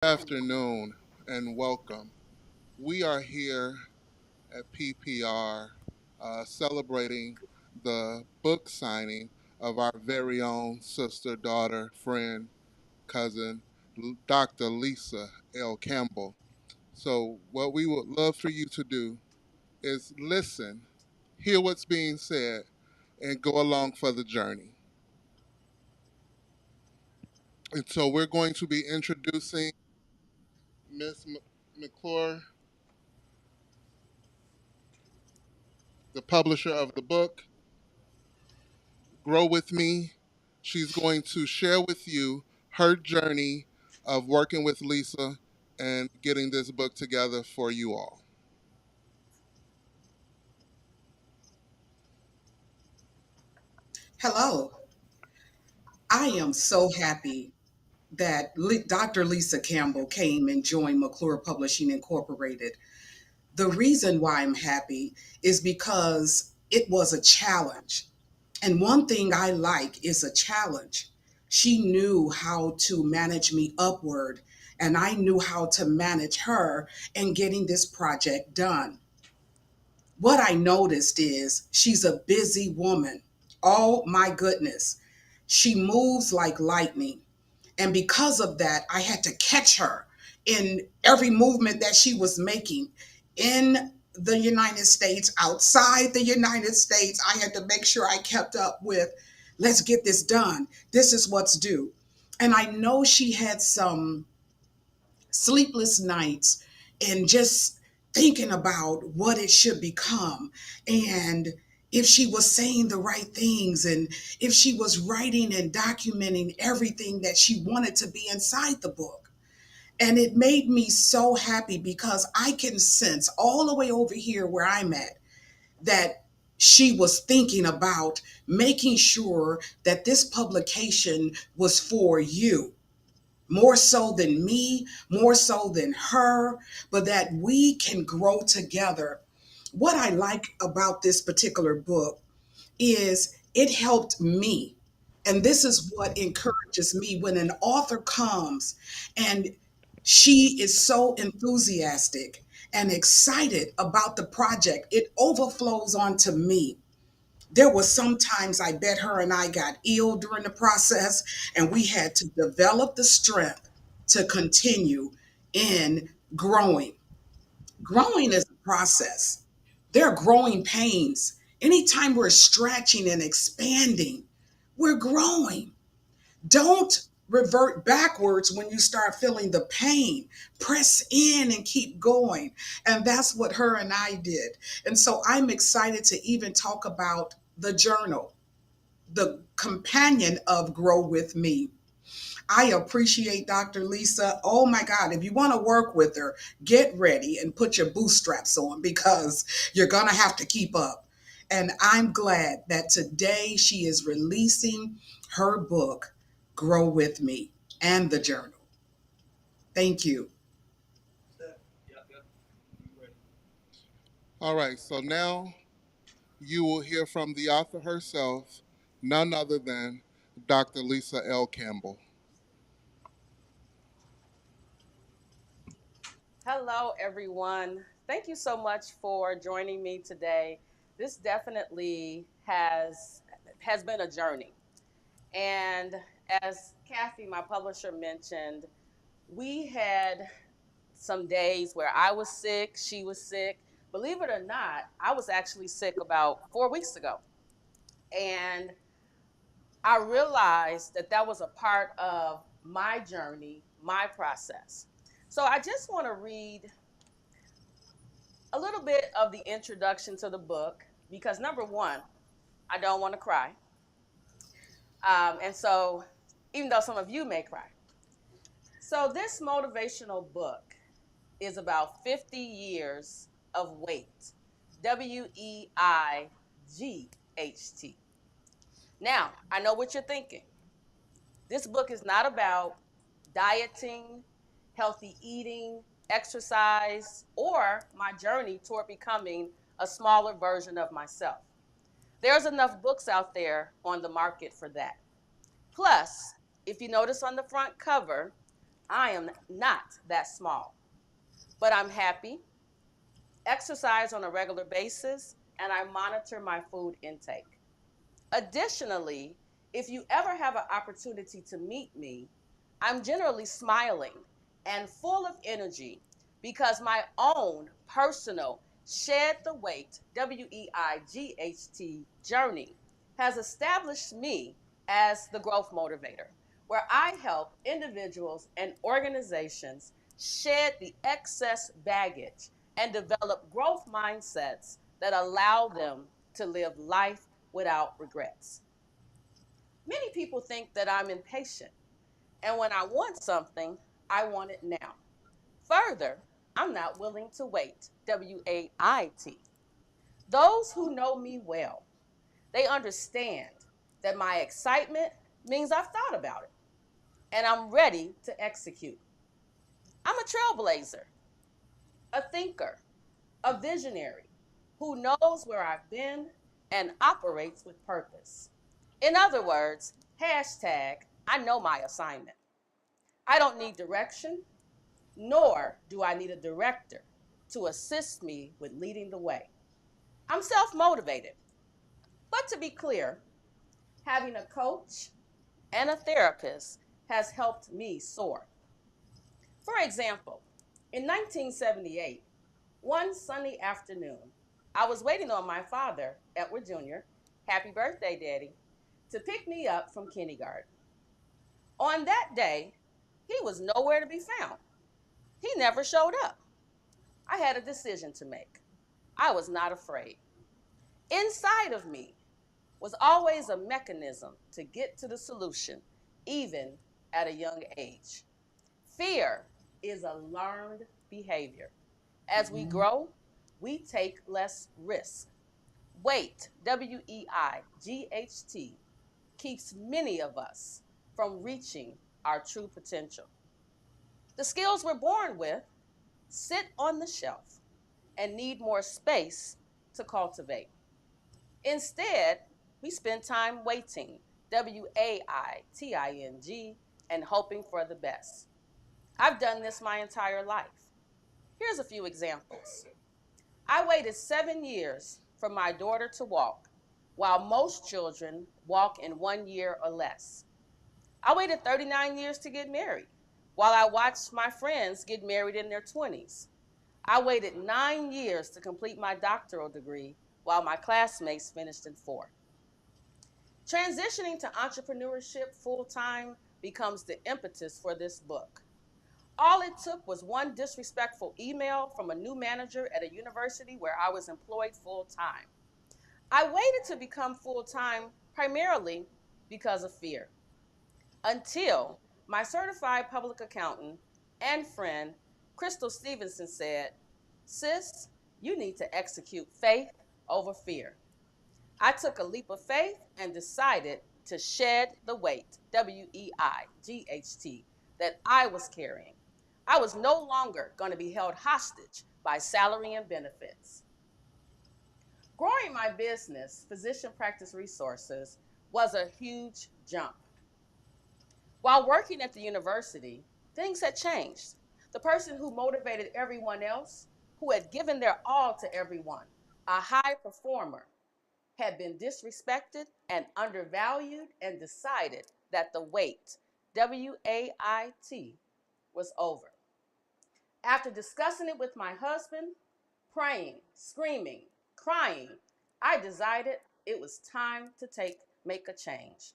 Afternoon and welcome. We are here at PPR celebrating the book signing of our very own sister, daughter, friend, cousin, Dr. Lisa L. Campbell. So, what we would love for you to do is listen, hear what's being said, and go along for the journey. And so, we're going to be introducing Miss McClure, the publisher of the book, Grow With Me. She's going to share with you her journey of working with Lisa and getting this book together for you all. Hello. I am so happy that Dr. Lisa Campbell came and joined McClure Publishing Incorporated. The reason why I'm happy is because it was a challenge. And one thing I like is a challenge. She knew how to manage me upward, and I knew how to manage her in getting this project done. What I noticed is she's a busy woman. Oh my goodness. She moves like lightning. And because of that, I had to catch her in every movement that she was making in the United States, outside the United States. I had to make sure I kept up with, let's get this done. This is what's due. And I know she had some sleepless nights and just thinking about what it should become and if she was saying the right things and if she was writing and documenting everything that she wanted to be inside the book. And it made me so happy because I can sense all the way over here where I'm at that she was thinking about making sure that this publication was for you more so than me, more so than her, but that we can grow together. What I like about this particular book is it helped me. And this is what encourages me when an author comes and she is so enthusiastic and excited about the project, it overflows onto me. There was sometimes I bet her and I got ill during the process, and we had to develop the strength to continue in growing. Growing is a process. There are growing pains. Anytime we're stretching and expanding, we're growing. Don't revert backwards when you start feeling the pain. Press in and keep going. And that's what her and I did. And so I'm excited to even talk about the journal, the companion of Grow With Me. I appreciate Dr. Lisa. Oh my God, if you want to work with her, get ready and put your bootstraps on because you're going to have to keep up. And I'm glad that today she is releasing her book, Grow With Me, and the journal. Thank you. All right, so now you will hear from the author herself, none other than Dr. Lisa L. Campbell. Hello, everyone. Thank you so much for joining me today. This definitely has been a journey. And as Kathy, my publisher, mentioned, we had some days where I was sick, she was sick. Believe it or not, I was actually sick about 4 weeks ago. And I realized that that was a part of my journey, my process. So I just want to read a little bit of the introduction to the book because number one, I don't want to cry. And so, even though some of you may cry. So, this motivational book is about 50 years of weight. WEIGHT. Now, I know what you're thinking. This book is not about dieting, healthy eating, exercise, or my journey toward becoming a smaller version of myself. There's enough books out there on the market for that. Plus, if you notice on the front cover, I am not that small, but I'm happy, exercise on a regular basis, and I monitor my food intake. Additionally, if you ever have an opportunity to meet me, I'm generally smiling and full of energy because my own personal shed the weight, WEIGHT journey has established me as the growth motivator, where I help individuals and organizations shed the excess baggage and develop growth mindsets that allow them to live life without regrets. Many people think that I'm impatient, and when I want something, I want it now. Further, I'm not willing to wait. WAIT. Those who know me well, they understand that my excitement means I've thought about it and I'm ready to execute. I'm a trailblazer, a thinker, a visionary who knows where I've been and operates with purpose. In other words, hashtag, I know my assignment. I don't need direction, nor do I need a director to assist me with leading the way. I'm self motivated. But to be clear, having a coach and a therapist has helped me soar. For example, in 1978, one sunny afternoon, I was waiting on my father, Edward Jr., happy birthday, Daddy, to pick me up from kindergarten. On that day, he was nowhere to be found. He never showed up. I had a decision to make. I was not afraid. Inside of me was always a mechanism to get to the solution, even at a young age. Fear is a learned behavior. As we grow, we take less risk. Weight, WEIGHT, keeps many of us from reaching our true potential. The skills we're born with sit on the shelf and need more space to cultivate. Instead, we spend time waiting, WAITING, and hoping for the best. I've done this my entire life. Here's a few examples. I waited 7 years for my daughter to walk, while most children walk in 1 year or less. I waited 39 years to get married, while I watched my friends get married in their 20s. I waited 9 years to complete my doctoral degree, while my classmates finished in 4. Transitioning to entrepreneurship full time becomes the impetus for this book. All it took was one disrespectful email from a new manager at a university where I was employed full time. I waited to become full time primarily because of fear, until my certified public accountant and friend, Crystal Stevenson, said, "Sis, you need to execute faith over fear." I took a leap of faith and decided to shed the weight, WEIGHT, that I was carrying. I was no longer going to be held hostage by salary and benefits. Growing my business, Physician Practice Resources, was a huge jump. While working at the university, things had changed. The person who motivated everyone else, who had given their all to everyone, a high performer, had been disrespected and undervalued, and decided that the wait, WAIT, was over. After discussing it with my husband, praying, screaming, crying, I decided it was time to make a change.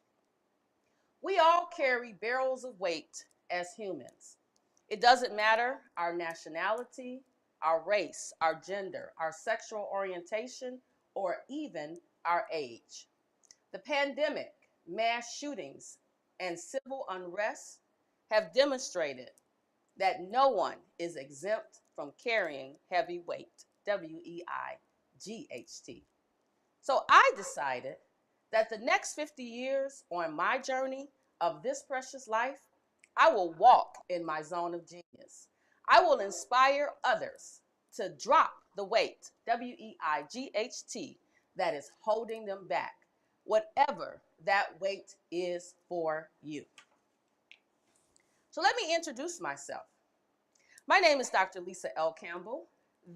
We all carry barrels of weight as humans. It doesn't matter our nationality, our race, our gender, our sexual orientation, or even our age. The pandemic, mass shootings, and civil unrest have demonstrated that no one is exempt from carrying heavy weight, WEIGHT. So I decided that the next 50 years on my journey of this precious life, I will walk in my zone of genius. I will inspire others to drop the weight, WEIGHT, that is holding them back, whatever that weight is for you. So let me introduce myself. My name is Dr. Lisa L. Campbell,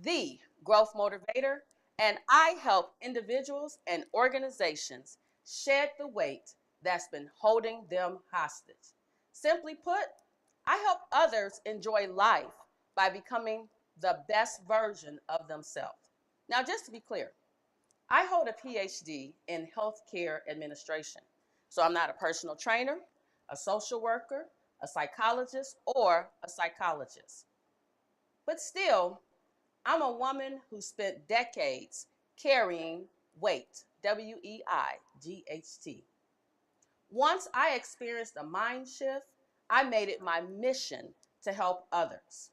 the growth motivator, and I help individuals and organizations shed the weight that's been holding them hostage. Simply put, I help others enjoy life by becoming the best version of themselves. Now, just to be clear, I hold a PhD in healthcare administration. So I'm not a personal trainer, a social worker, a psychologist, or a psychologist. But still, I'm a woman who spent decades carrying weight, WEIGHT. Once I experienced a mind shift, I made it my mission to help others.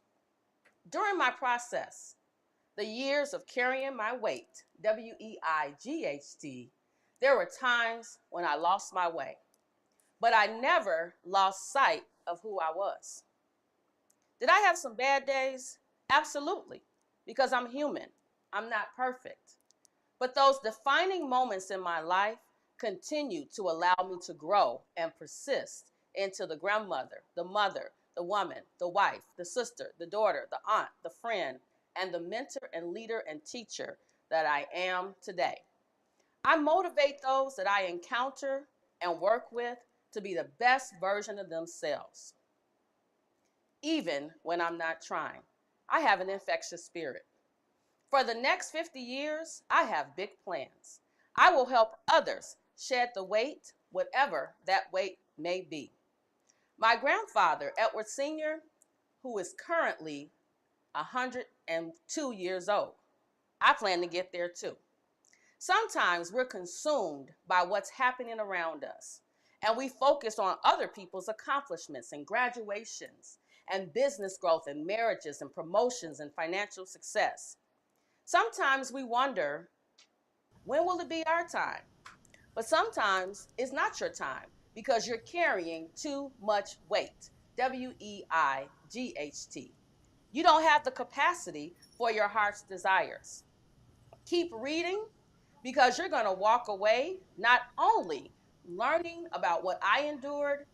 During my process, the years of carrying my weight, WEIGHT, there were times when I lost my way, but I never lost sight of who I was. Did I have some bad days? Absolutely, because I'm human. I'm not perfect. But those defining moments in my life continue to allow me to grow and persist into the grandmother, the mother, the woman, the wife, the sister, the daughter, the aunt, the friend, and the mentor and leader and teacher that I am today. I motivate those that I encounter and work with to be the best version of themselves, even when I'm not trying. I have an infectious spirit. For the next 50 years, I have big plans. I will help others shed the weight, whatever that weight may be. My grandfather, Edward Sr., who is currently 102 years old, I plan to get there too. Sometimes we're consumed by what's happening around us, and we focus on other people's accomplishments and graduations and business growth and marriages and promotions and financial success. Sometimes we wonder, when will it be our time? But sometimes it's not your time because you're carrying too much weight. WEIGHT. You don't have the capacity for your heart's desires. Keep reading because you're going to walk away not only learning about what I endured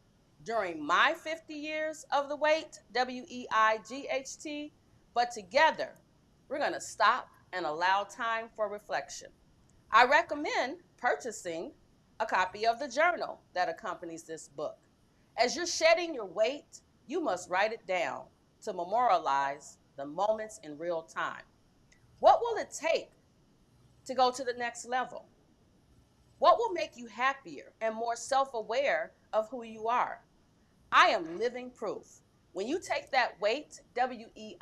during my 50 years of the weight, WEIGHT, but together we're going to stop and allow time for reflection. I recommend purchasing a copy of the journal that accompanies this book. As you're shedding your weight, you must write it down to memorialize the moments in real time. What will it take to go to the next level? What will make you happier and more self aware of who you are? I am living proof. When you take that weight, WEIGHT,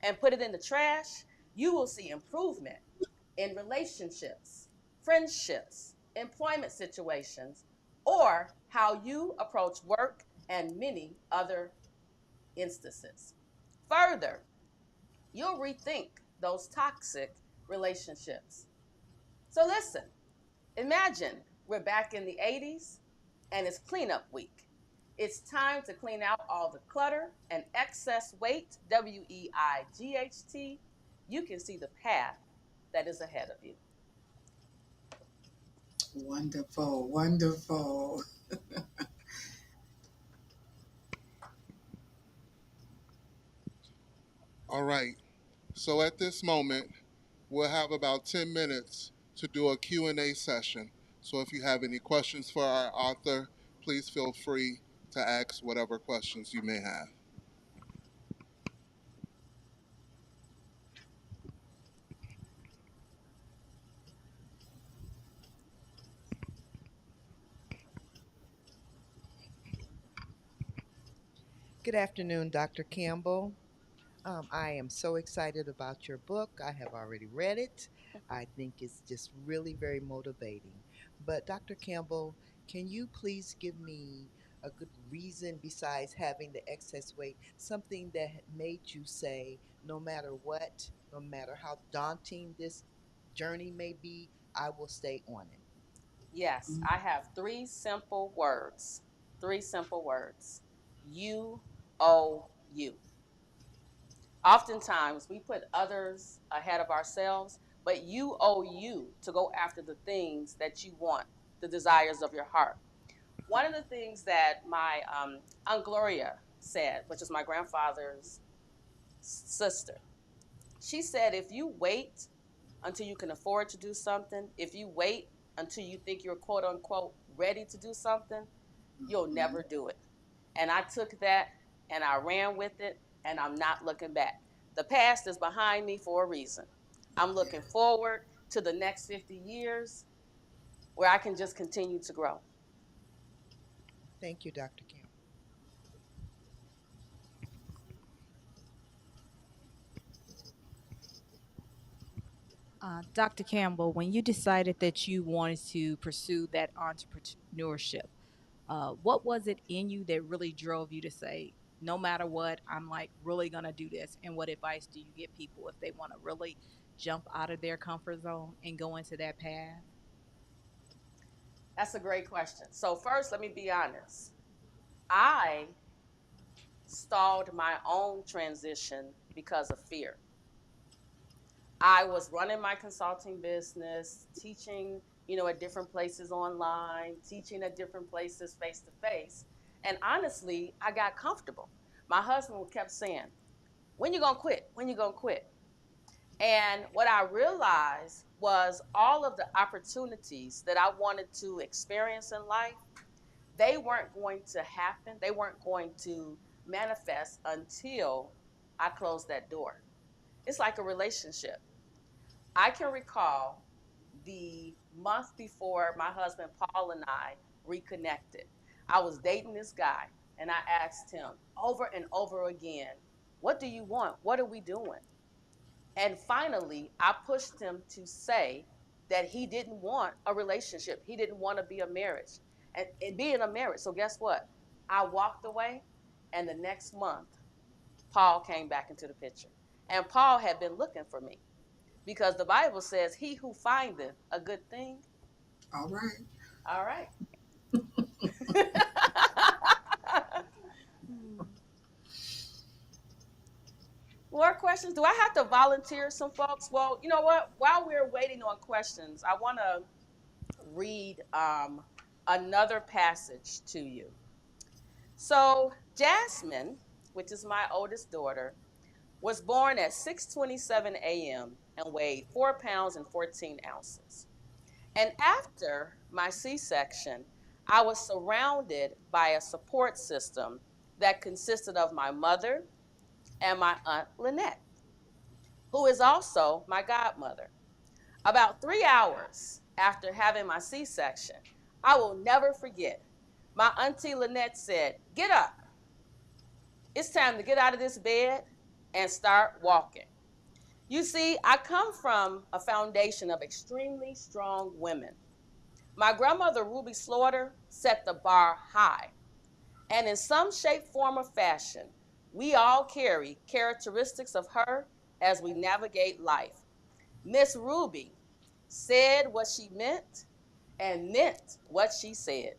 and put it in the trash, you will see improvement in relationships, friendships, employment situations, or how you approach work and many other instances. Further, you'll rethink those toxic relationships. So listen, imagine we're back in the 80s and it's cleanup week. It's time to clean out all the clutter and excess weight, WEIGHT. You can see the path that is ahead of you. Wonderful, wonderful. All right. So at this moment, we'll have about 10 minutes to do a Q&A session. So if you have any questions for our author, please feel free to ask whatever questions you may have. Good afternoon, Dr. Campbell. I am so excited about your book. I have already read it. I think it's just really very motivating. But, Dr. Campbell, can you please give me a good reason besides having the excess weight, something that made you say, no matter what, no matter how daunting this journey may be, I will stay on it? Yes, I have three simple words. Three simple words. You owe you. Oftentimes, we put others ahead of ourselves, but you owe you to go after the things that you want, the desires of your heart. one of the things that my Aunt Gloria said, which is my grandfather's sister, she said, if you wait until you can afford to do something, if you wait until you think you're quote unquote ready to do something, you'll Mhm. never do it. And I took that and I ran with it, and I'm not looking back. The past is behind me for a reason. I'm looking forward to the next 50 years where I can just continue to grow. Thank you, Dr. Campbell. Dr. Campbell, when you decided that you wanted to pursue that entrepreneurship, what was it in you that really drove you to say, no matter what, I'm like really gonna do this? And what advice do you give people if they want to really jump out of their comfort zone and go into that path? That's a great question. So, first, let me be honest. I stalled my own transition because of fear. I was running my consulting business, teaching, at different places online, teaching at different places face to face. And honestly, I got comfortable. My husband kept saying, when you gonna quit? When you gonna quit? And what I realized was all of the opportunities that I wanted to experience in life, they weren't going to happen. They weren't going to manifest until I closed that door. It's like a relationship. I can recall the month before my husband Paul and I reconnected. I was dating this guy, and I asked him over and over again, what do you want? What are we doing? And finally, I pushed him to say that he didn't want a relationship. He didn't want to be a marriage and be in a marriage. So guess what? I walked away, and the next month, Paul came back into the picture. And Paul had been looking for me because the Bible says, he who findeth a good thing. All right. All right. More questions? Do I have to volunteer some folks? Well, you know what? While we're waiting on questions, I want to read another passage to you. So, Jasmine, which is my oldest daughter, was born at 6:27 a.m. and weighed 4 pounds and 14 ounces. And after my C-section, I was surrounded by a support system that consisted of my mother and my aunt Lynette, who is also my godmother. About 3 hours after having my C-section, I will never forget. My auntie Lynette said, "Get up. It's time to get out of this bed and start walking." You see, I come from a foundation of extremely strong women. My grandmother, Ruby Slaughter, set the bar high. And in some shape, form, or fashion, we all carry characteristics of her as we navigate life. Miss Ruby said what she meant and meant what she said.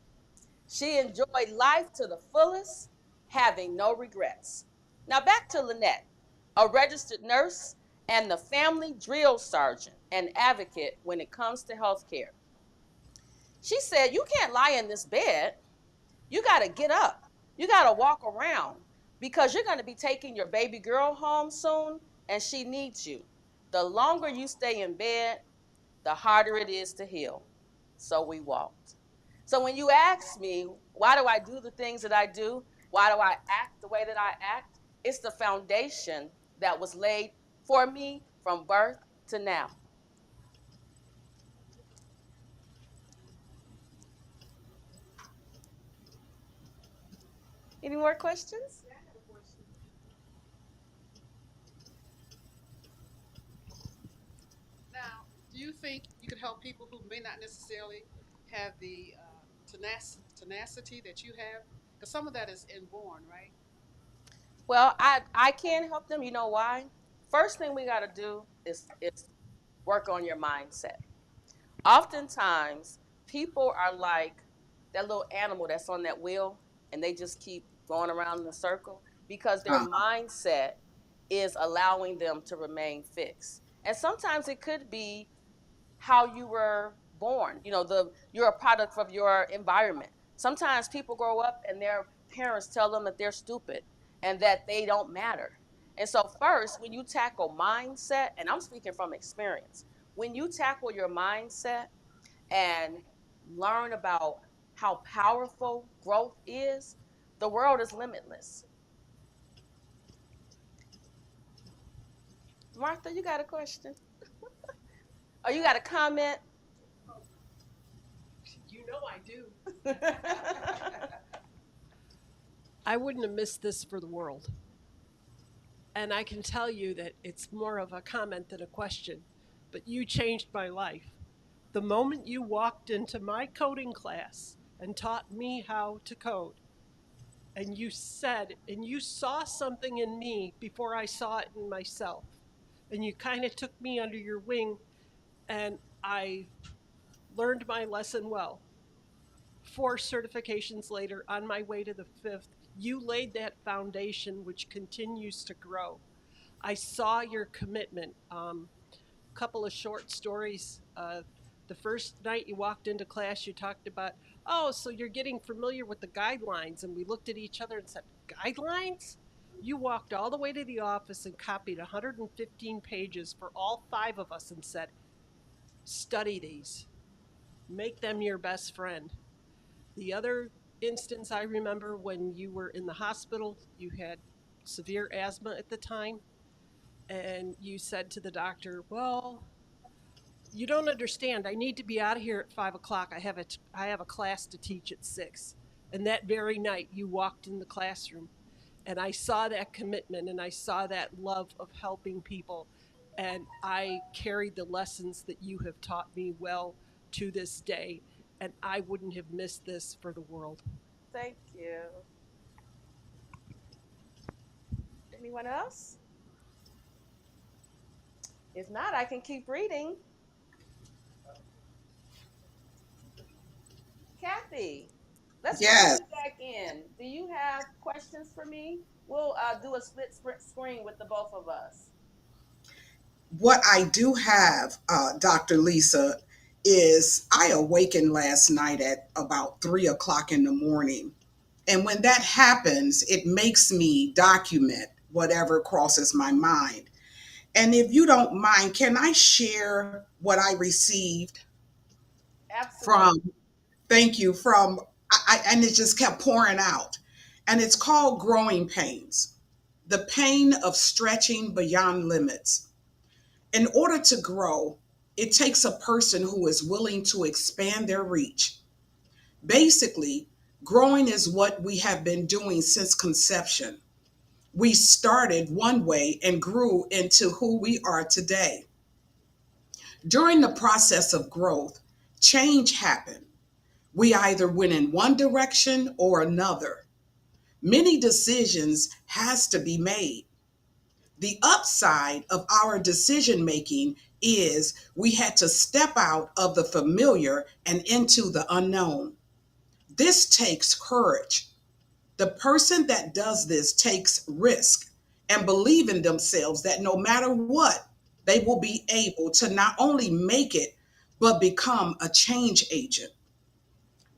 She enjoyed life to the fullest, having no regrets. Now back to Lynette, a registered nurse and the family drill sergeant and advocate when it comes to healthcare. She said, "You can't lie in this bed. You got to get up. You got to walk around because you're going to be taking your baby girl home soon and she needs you. The longer you stay in bed, the harder it is to heal." So we walked. So when you ask me, why do I do the things that I do? Why do I act the way that I act? It's the foundation that was laid for me from birth to now. Any more questions? Now, do you think you could help people who may not necessarily have the tenacity that you have? Because some of that is inborn, right? Well, I can help them. You know why? First thing we got to do is work on your mindset. Oftentimes, people are like that little animal that's on that wheel, and they just keep going around in a circle because their Uh, mindset is allowing them to remain fixed. And sometimes it could be how you were born. You're a product of your environment. Sometimes people grow up and their parents tell them that they're stupid and that they don't matter. And so, first, when you tackle mindset, and I'm speaking from experience, when you tackle your mindset and learn about how powerful growth is, the world is limitless. Martha, you got a question? Or you got a comment? You know I do. Thank I wouldn't have missed this for the world. And I can tell you that it's more of a comment than a question, but you changed my life. The moment you walked into my coding class and taught me how to code, and you said, and you saw something in me before I saw it in myself, and you kind of took me under your wing, and I learned my lesson well. 4 certifications later, on my way to the fifth, you laid that foundation which continues to grow. I saw your commitment. Couple of short stories. The first night you walked into class, you talked about, oh, so you're getting familiar with the guidelines. And we looked at each other and said, guidelines? You walked all the way to the office and copied 115 pages for all 5 of us and said, study these, make them your best friend. The other instance I remember when you were in the hospital, you had severe asthma at the time, and you said to the doctor, well, you don't understand. I need to be out of here at 5 o'clock. I have a class to teach at 6. And that very night, you walked in the classroom, and I saw that commitment and I saw that love of helping people. And I carried the lessons that you have taught me well to this day. And I wouldn't have missed this for the world. you. Anyone else? If not, I can keep reading. Kathy, let's bring Yes. you back in. Do you have questions for me? We'll do a split screen with the both of us. What I do have, Dr. Lisa, is I awakened last night at about 3 o'clock in the morning. And when that happens, it makes me document whatever crosses my mind. And if you don't mind, can I share what I received Absolutely. from, thank you, from, and it just kept pouring out. And it's called Growing Pains, the pain of stretching beyond limits. In order to grow, it takes a person who is willing to expand their reach. Basically, growing is what we have been doing since conception. We started one way and grew into who we are today. During the process of growth, change happened. We either went in one direction or another. Many decisions has to be made. The upside of our decision making is we had to step out of the familiar and into the unknown. This takes courage. The person that does this takes risk and believe in themselves that no matter what, they will be able to not only make it, but become a change agent.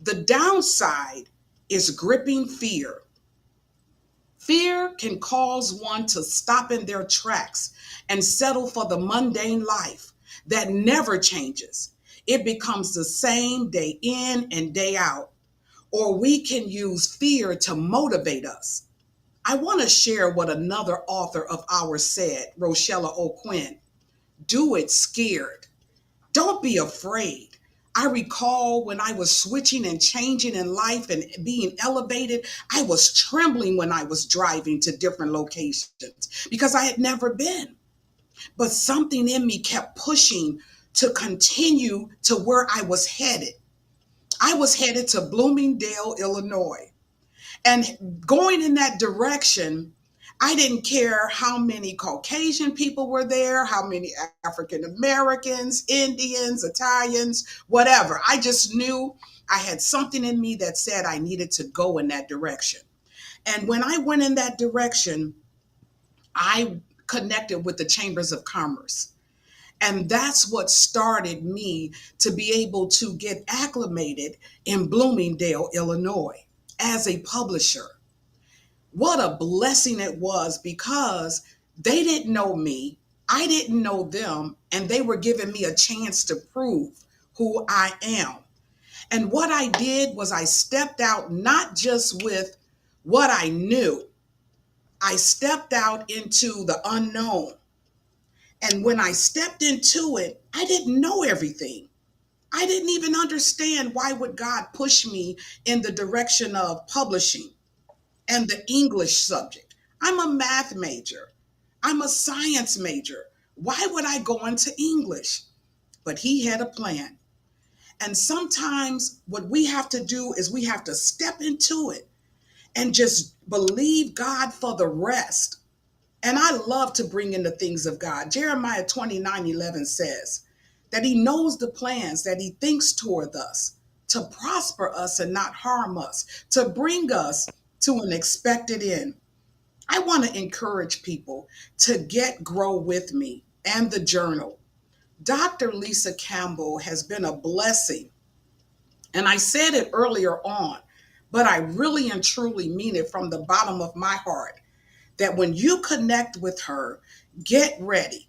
The downside is gripping fear. Fear can cause one to stop in their tracks and settle for the mundane life that never changes. It becomes the same day in and day out. Or we can use fear to motivate us. I want to share what another author of ours said, Rochella O'Quinn. Do it scared. Don't be afraid. I recall when I was switching and changing in life and being elevated, I was trembling when I was driving to different locations because I had never been. But something in me kept pushing to continue to where I was headed. I was headed to Bloomingdale, Illinois. And going in that direction, I didn't care how many Caucasian people were there, how many African Americans, Indians, Italians, whatever. I just knew I had something in me that said I needed to go in that direction. And when I went in that direction, I connected with the chambers of commerce. And that's what started me to be able to get acclimated in Bloomingdale, Illinois, as a publisher. What a blessing it was, because they didn't know me, I didn't know them, and they were giving me a chance to prove who I am. And what I did was I stepped out not just with what I knew, I stepped out into the unknown. And when I stepped into it, I didn't know everything. I didn't even understand why would God push me in the direction of publishing and the English subject. I'm a math major. I'm a science major. Why would I go into English? But he had a plan. And sometimes what we have to do is we have to step into it and just believe God for the rest. And I love to bring in the things of God. Jeremiah 29:11 says that he knows the plans that he thinks toward us, to prosper us and not harm us, to bring us to an expected end. I want to encourage people to get Grow With Me and the journal. Dr. Lisa Campbell has been a blessing. And I said it earlier on, but I really and truly mean it from the bottom of my heart, that when you connect with her, get ready.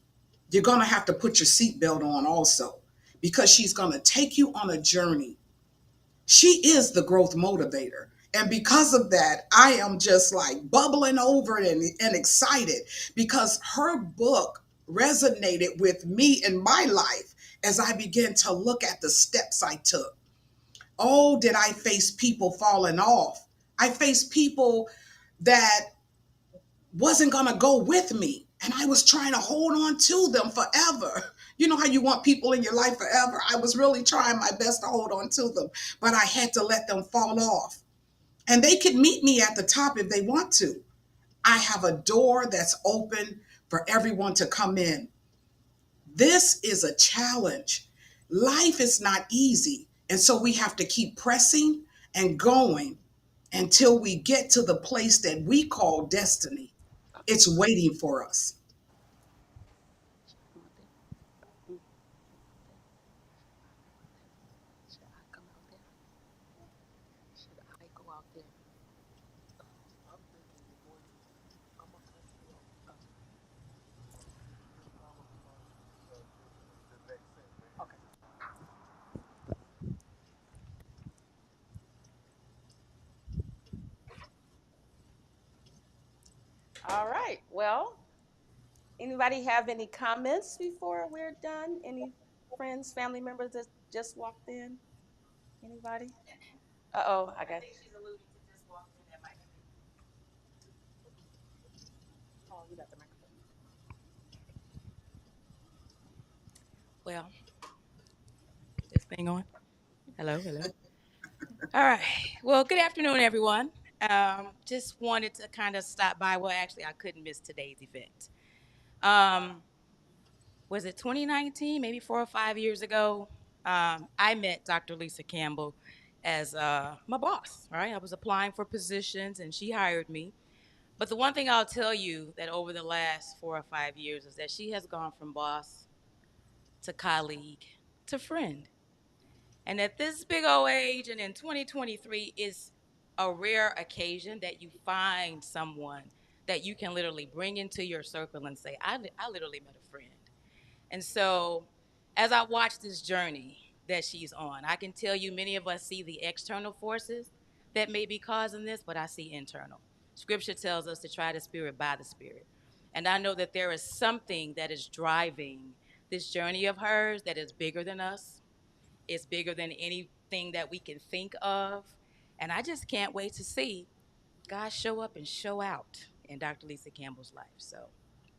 You're going to have to put your seatbelt on also, because she's going to take you on a journey. She is the growth motivator. And because of that, I am just like bubbling over and excited, because her book resonated with me in my life as I began to look at the steps I took. Oh, did I face people falling off? I faced people that wasn't going to go with me. And I was trying to hold on to them forever. You know how you want people in your life forever? I was really trying my best to hold on to them, but I had to let them fall off. And they could meet me at the top if they want to. I have a door that's open for everyone to come in. This is a challenge. Life is not easy. And so we have to keep pressing and going until we get to the place that we call destiny. It's waiting for us. Should I come out there? Should I go out there? Okay. All right. Well, anybody have any comments before we're done? Any friends, family members that just walked in? Anybody? Uh-oh, I got. Oh, you got the microphone. Well, this thing on. Hello, hello. All right. Well, good afternoon, everyone. Just wanted to kind of stop by. Well, actually, I couldn't miss today's event. Um, was it 2019? Maybe 4 or 5 years ago. I met Dr. Lisa Campbell as my boss. Right. I was applying for positions, and she hired me. But the one thing I'll tell you that over the last 4 or 5 years is that she has gone from boss to colleague to friend. And at this big old age and in 2023, it's a rare occasion that you find someone that you can literally bring into your circle and say, I literally met a friend. And so as I watch this journey that she's on, I can tell you many of us see the external forces that may be causing this, but I see internal. Scripture tells us to try the spirit by the spirit. And I know that there is something that is driving this journey of hers that is bigger than us. It's bigger than anything that we can think of. And I just can't wait to see God show up and show out in Dr. Lisa Campbell's life. So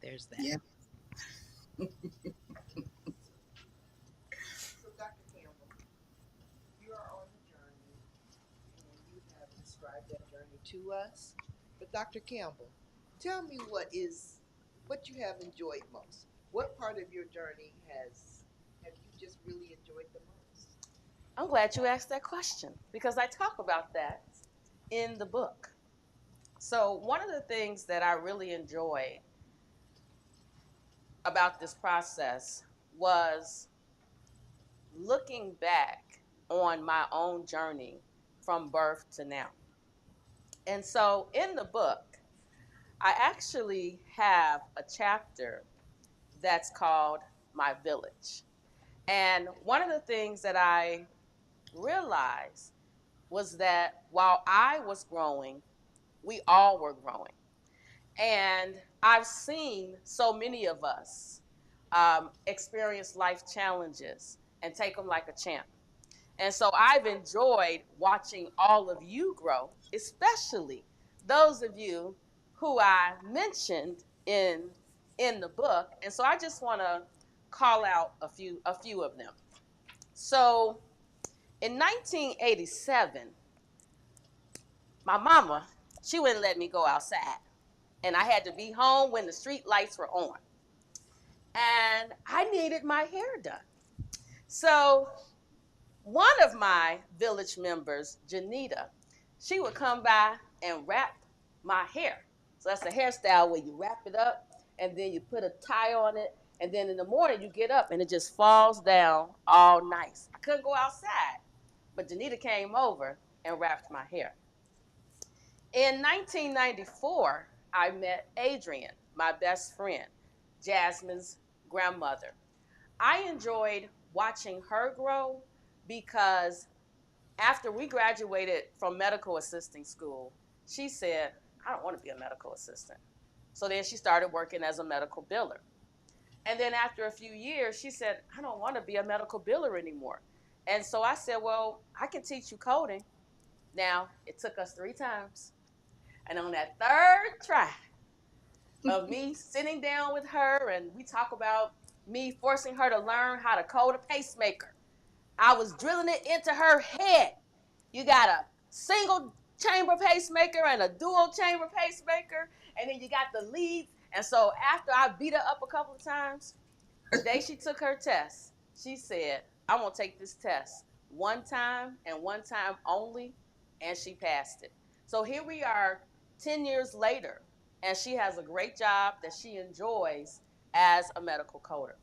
there's that. Yeah. So, Dr. Campbell, you are on the journey and you have described that journey to us. But, Dr. Campbell, tell me what you have enjoyed most. What part of your journey have you just really enjoyed the most? I'm glad you asked that question because I talk about that in the book. So, one of the things that I really enjoy about this process was looking back on my own journey from birth to now. And so in the book, I actually have a chapter that's called My Village. And one of the things that I realized was that while I was growing, we all were growing. And I've seen so many of us experience life challenges and take them like a champ. And so I've enjoyed watching all of you grow, especially those of you who I mentioned in the book. And so I just want to call out a few of them. So in 1987, my mama, she wouldn't let me go outside. And I had to be home when the street lights were on. And I needed my hair done. So one of my village members, Janita, she would come by and wrap my hair. So that's a hairstyle where you wrap it up and then you put a tie on it. And then in the morning you get up and it just falls down all nice. I couldn't go outside, but Janita came over and wrapped my hair. In 1994, I met Adrienne, my best friend, Jasmine's grandmother. I enjoyed watching her grow because after we graduated from medical assisting school, she said, I don't want to be a medical assistant. So then she started working as a medical biller. And then after a few years, she said, I don't want to be a medical biller anymore. And so I said, well, I can teach you coding. Now, it took us 3 times. And on that third try of me sitting down with her and we talk about me forcing her to learn how to code a pacemaker, I was drilling it into her head. You got a single chamber pacemaker and a dual chamber pacemaker, and then you got the leads. And so after I beat her up a couple of times, the day she took her test, she said, I'm going to take this test one time and one time only, and she passed it. So here we are 10 years later, and she has a great job that she enjoys as a medical coder.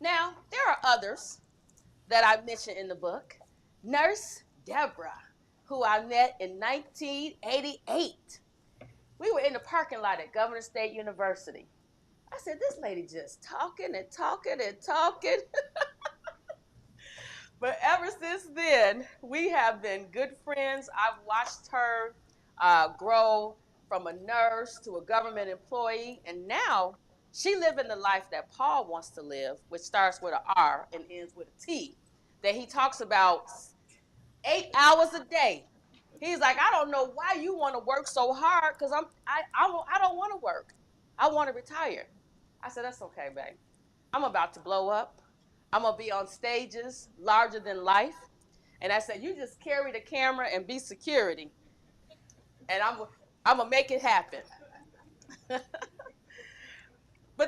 Now, there are others that I mentioned in the book. Nurse Deborah, who I met in 1988. We were in the parking lot at Governor State University. I said, this lady just talking and talking and talking. But ever since then, we have been good friends. I've watched her grow from a nurse to a government employee, and now she living the life that Paul wants to live, which starts with an R and ends with a T, that he talks about 8 hours a day. He's like, I don't know why you want to work so hard because I don't want to work. I want to retire. I said, that's okay, babe. I'm about to blow up. I'm gonna be on stages larger than life. And I said, you just carry the camera and be security, and I'm gonna make it happen. But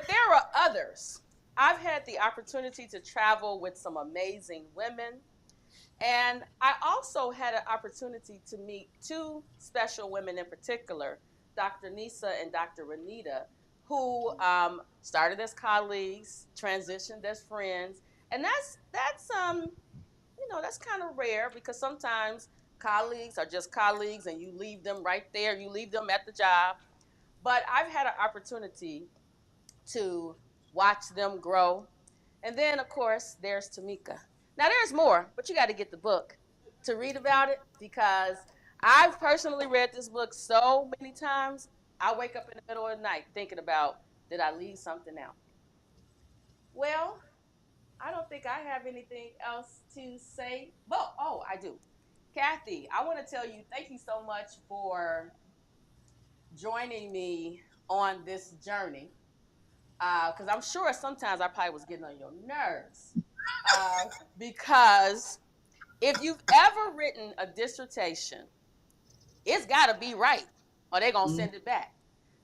there are others. I've had the opportunity to travel with some amazing women. And I also had an opportunity to meet 2 special women in particular, Dr. Nisa and Dr. Renita, who started as colleagues, transitioned as friends, and that's kind of rare because sometimes colleagues are just colleagues, and you leave them right there, you leave them at the job. But I've had an opportunity to watch them grow. And then, of course, there's Tamika. Now, there's more, but you got to get the book to read about it because I've personally read this book so many times. I wake up in the middle of the night thinking about, did I leave something out? Well, I don't think I have anything else to say. Well, oh, I do. Kathy, I want to tell you thank you so much for joining me on this journey because I'm sure sometimes I probably was getting on your nerves because if you've ever written a dissertation, it's got to be right or they're going to send it back.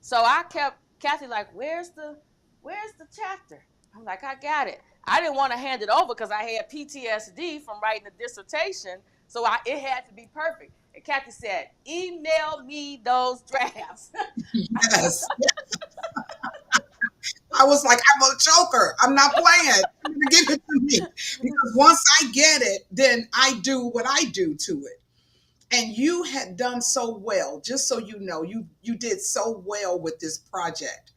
So I kept Kathy like, where's the chapter? I'm like, I got it. I didn't want to hand it over because I had PTSD from writing a dissertation, so it had to be perfect. And Kathy said, email me those drafts. Yes. I was like, I'm a joker. I'm not playing. give it to me. Because once I get it, then I do what I do to it. And you had done so well, just so you know, you did so well with this project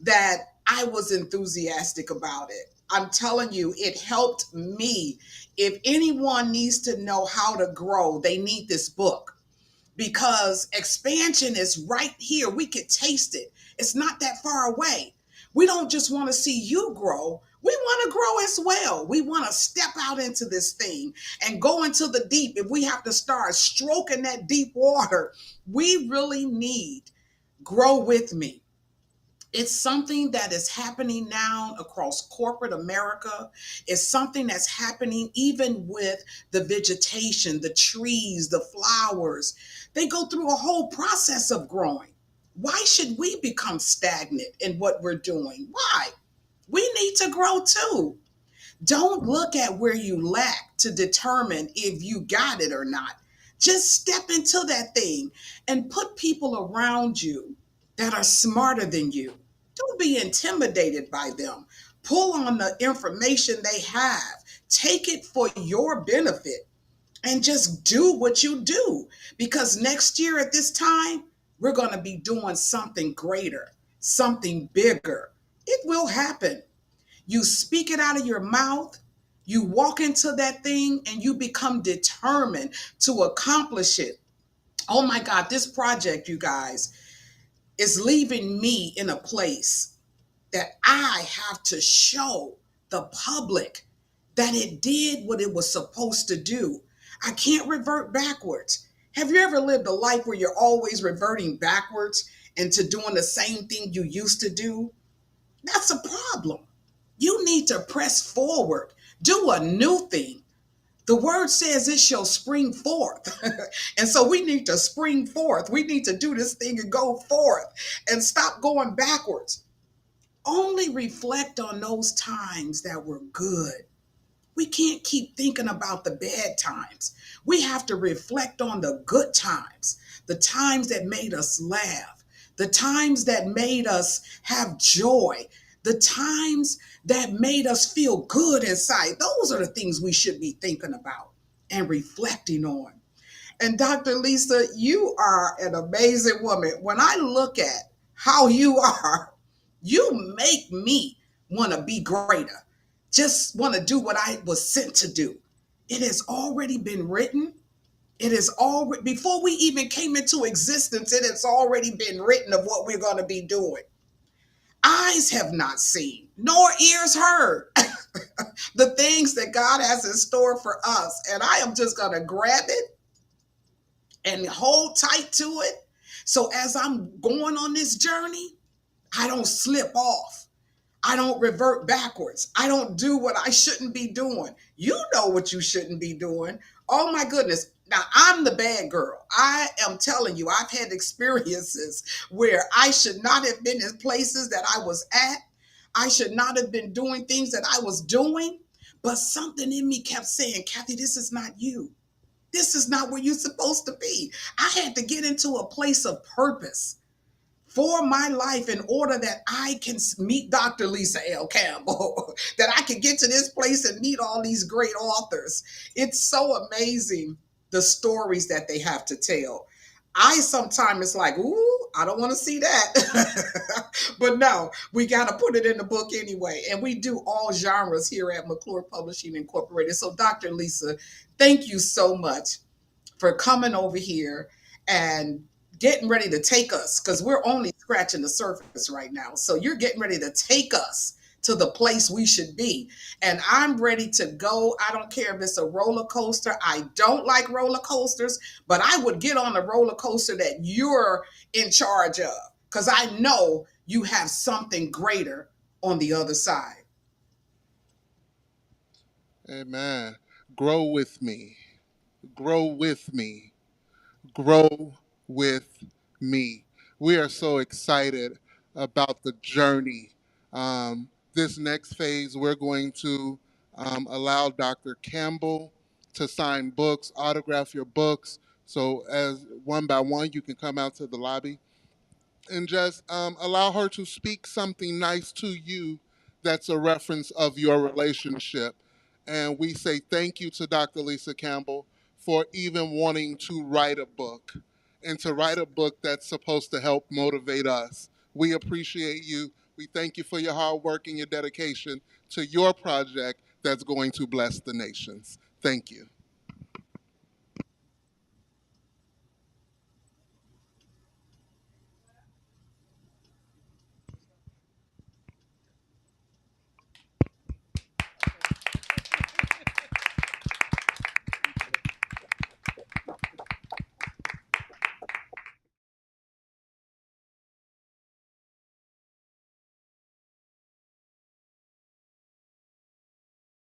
that I was enthusiastic about it. I'm telling you, it helped me. If anyone needs to know how to grow, they need this book, because expansion is right here. We could taste it. It's not that far away. We don't just want to see you grow. We want to grow as well. We want to step out into this thing and go into the deep. If we have to start stroking that deep water, we really need grow with me. It's something that is happening now across corporate America. It's something that's happening even with the vegetation, the trees, the flowers. They go through a whole process of growing. Why should we become stagnant in what we're doing? Why? We need to grow too. Don't look at where you lack to determine if you got it or not. Just step into that thing and put people around you that are smarter than you. Don't be intimidated by them. Pull on the information they have, take it for your benefit, and just do what you do. Because next year at this time, we're going to be doing something greater, something bigger. It will happen. You speak it out of your mouth, you walk into that thing, and you become determined to accomplish it. Oh my God, this project, you guys, is leaving me in a place that I have to show the public that it did what it was supposed to do. I can't revert backwards. Have you ever lived a life where you're always reverting backwards into doing the same thing you used to do? That's a problem. You need to press forward, do a new thing. The word says it shall spring forth. And so we need to spring forth. We need to do this thing and go forth and stop going backwards. Only reflect on those times that were good. We can't keep thinking about the bad times. We have to reflect on the good times, the times that made us laugh, the times that made us have joy, the times that made us feel good inside. Those are the things we should be thinking about and reflecting on. And Dr. Lisa, you are an amazing woman. When I look at how you are, you make me want to be greater, just want to do what I was sent to do. It has already been written. It is already, before we even came into existence, it has already been written of what we're going to be doing. Eyes have not seen, nor ears heard the things that God has in store for us. And I am just going to grab it and hold tight to it. So as I'm going on this journey, I don't slip off. I don't revert backwards. I don't do what I shouldn't be doing. You know what you shouldn't be doing. Oh my goodness. Now I'm the bad girl. I am telling you, I've had experiences where I should not have been in places that I was at. I should not have been doing things that I was doing. But something in me kept saying, Kathy, this is not you. This is not where you're supposed to be. I had to get into a place of purpose for my life in order that I can meet Dr. Lisa L. Campbell, that I can get to this place and meet all these great authors. It's so amazing the stories that they have to tell. I sometimes it's like, ooh, I don't want to see that. But no, we got to put it in the book anyway. And we do all genres here at McClure Publishing Incorporated. So, Dr. Lisa, thank you so much for coming over here and getting ready to take us, because we're only scratching the surface right now. So you're getting ready to take us to the place we should be. And I'm ready to go. I don't care if it's a roller coaster. I don't like roller coasters, but I would get on the roller coaster that you're in charge of, because I know you have something greater on the other side. Amen. Grow with me. Grow with me. Grow with me. We are so excited about the journey. This next phase, we're going to allow Dr. Campbell to sign books, autograph your books. So, as one by one, you can come out to the lobby and just allow her to speak something nice to you that's a reference of your relationship. And we say thank you to Dr. Lisa Campbell for even wanting to write a book and to write a book that's supposed to help motivate us. We appreciate you. We thank you for your hard work and your dedication to your project that's going to bless the nations. Thank you.